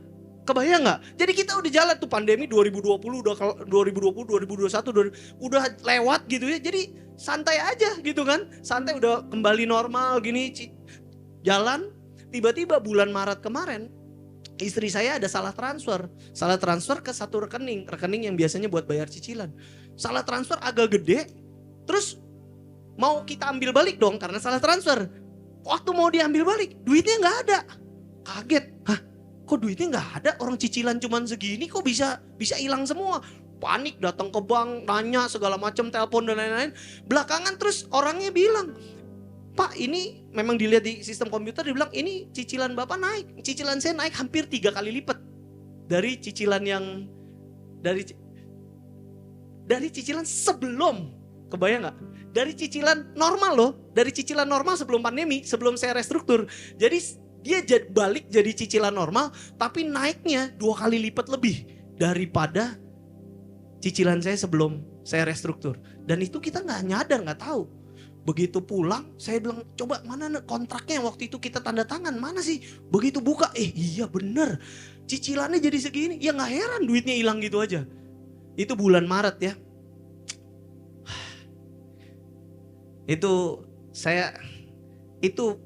Kebayang nggak? Jadi kita udah jalan tuh pandemi 2020, 2021, udah lewat gitu ya. Jadi santai aja gitu kan. Santai, udah kembali normal gini. Jalan, tiba-tiba bulan Maret kemarin, istri saya ada salah transfer ke satu rekening yang biasanya buat bayar cicilan. Salah transfer agak gede, terus mau kita ambil balik dong karena salah transfer. Waktu mau diambil balik, duitnya nggak ada. Kaget, hah? Kok duitnya nggak ada? Orang cicilan cuman segini, kok bisa hilang semua? Panik, datang ke bank, nanya segala macam, telepon dan lain-lain. Belakangan terus orangnya bilang, Pak, ini memang dilihat di sistem komputer, dia bilang ini cicilan Bapak naik. Cicilan saya naik hampir 3 kali lipat dari cicilan yang dari cicilan sebelum. Kebayang nggak? Dari cicilan normal loh, dari cicilan normal sebelum pandemi, sebelum saya restruktur. Jadi dia balik jadi cicilan normal, tapi naiknya 2 kali lipat lebih daripada cicilan saya sebelum saya restruktur. Dan itu kita nggak nyadar, nggak tahu. Begitu pulang, saya bilang, coba mana kontraknya yang waktu itu kita tanda tangan, mana sih? Begitu buka, iya bener, cicilannya jadi segini. Ya nggak heran duitnya hilang gitu aja. Itu bulan Maret ya. Itu saya, itu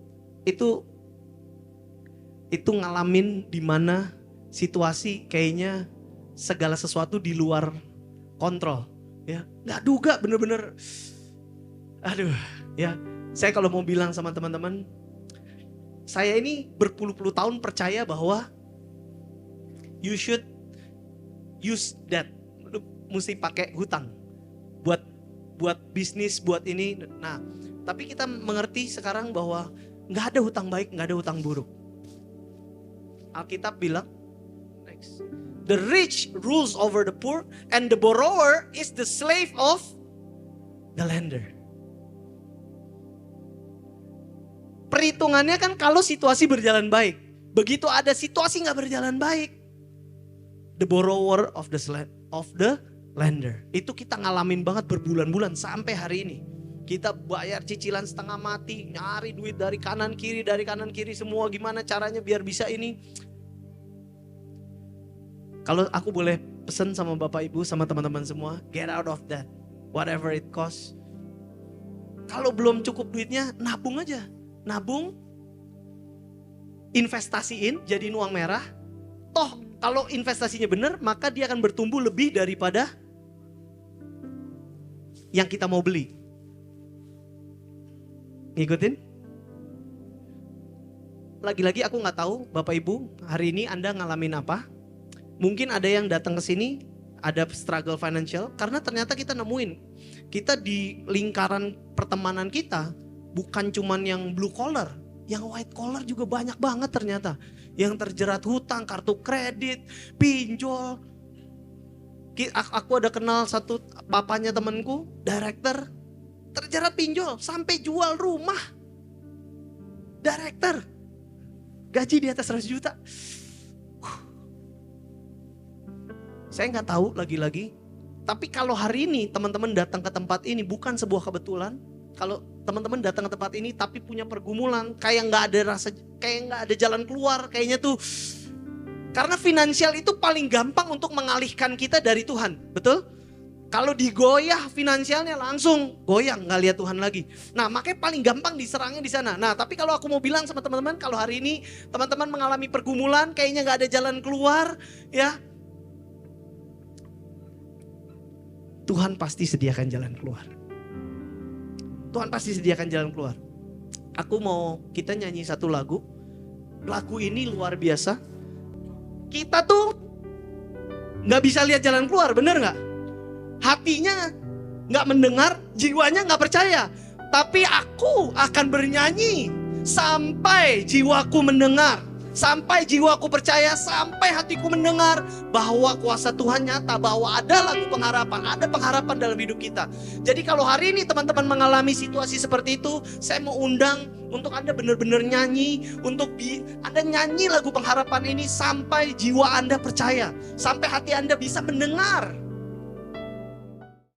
ngalamin di mana situasi kayaknya segala sesuatu di luar kontrol. Ya, nggak duga bener-bener. Aduh, ya, saya kalau mau bilang sama teman-teman, saya ini berpuluh-puluh tahun percaya bahwa you should use that. Lu mesti pakai hutang buat bisnis, buat ini. Nah, tapi kita mengerti sekarang bahwa nggak ada hutang baik, nggak ada hutang buruk. Alkitab bilang, next, the rich rules over the poor, and the borrower is the slave of the lender. Perhitungannya kan kalau situasi berjalan baik. Begitu ada situasi nggak berjalan baik, the borrower of the lender. Itu kita ngalamin banget berbulan-bulan sampai hari ini. Kita bayar cicilan setengah mati, nyari duit dari kanan kiri semua, gimana caranya biar bisa ini. Kalau aku boleh pesan sama Bapak Ibu, sama teman-teman semua, get out of that, whatever it costs. Kalau belum cukup duitnya, nabung aja. Nabung, investasiin, jadiin uang merah. Toh kalau investasinya benar, maka dia akan bertumbuh lebih daripada yang kita mau beli. Ngikutin? Lagi-lagi aku nggak tahu Bapak Ibu hari ini Anda ngalamin apa. Mungkin ada yang datang ke sini ada struggle financial karena ternyata kita nemuin kita di lingkaran pertemanan kita bukan cuman yang blue collar, yang white collar juga banyak banget ternyata. Yang terjerat hutang, kartu kredit, pinjol. Aku ada kenal satu papanya temanku, director, terjerat pinjol sampai jual rumah. Director, gaji di atas 100 juta. Saya nggak tahu lagi-lagi. Tapi kalau hari ini teman-teman datang ke tempat ini bukan sebuah kebetulan. Kalau teman-teman datang ke tempat ini tapi punya pergumulan, kayak nggak ada rasa, kayak nggak ada jalan keluar, kayaknya tuh. Karena finansial itu paling gampang untuk mengalihkan kita dari Tuhan, betul? Kalau digoyah finansialnya langsung goyang, nggak lihat Tuhan lagi. Nah makanya paling gampang diserangnya di sana. Nah tapi kalau aku mau bilang sama teman-teman, kalau hari ini teman-teman mengalami pergumulan, kayaknya nggak ada jalan keluar, ya. Tuhan pasti sediakan jalan keluar. Tuhan pasti sediakan jalan keluar. Aku mau kita nyanyi satu lagu. Lagu ini luar biasa. Kita tuh nggak bisa lihat jalan keluar, bener nggak? Hatinya nggak mendengar, jiwanya nggak percaya. Tapi aku akan bernyanyi sampai jiwaku mendengar. Sampai jiwaku percaya, sampai hatiku mendengar bahwa kuasa Tuhan nyata, bahwa ada lagu pengharapan, ada pengharapan dalam hidup kita. Jadi kalau hari ini teman-teman mengalami situasi seperti itu, saya mau undang untuk Anda benar-benar nyanyi, untuk Anda nyanyi lagu pengharapan ini sampai jiwa Anda percaya, sampai hati Anda bisa mendengar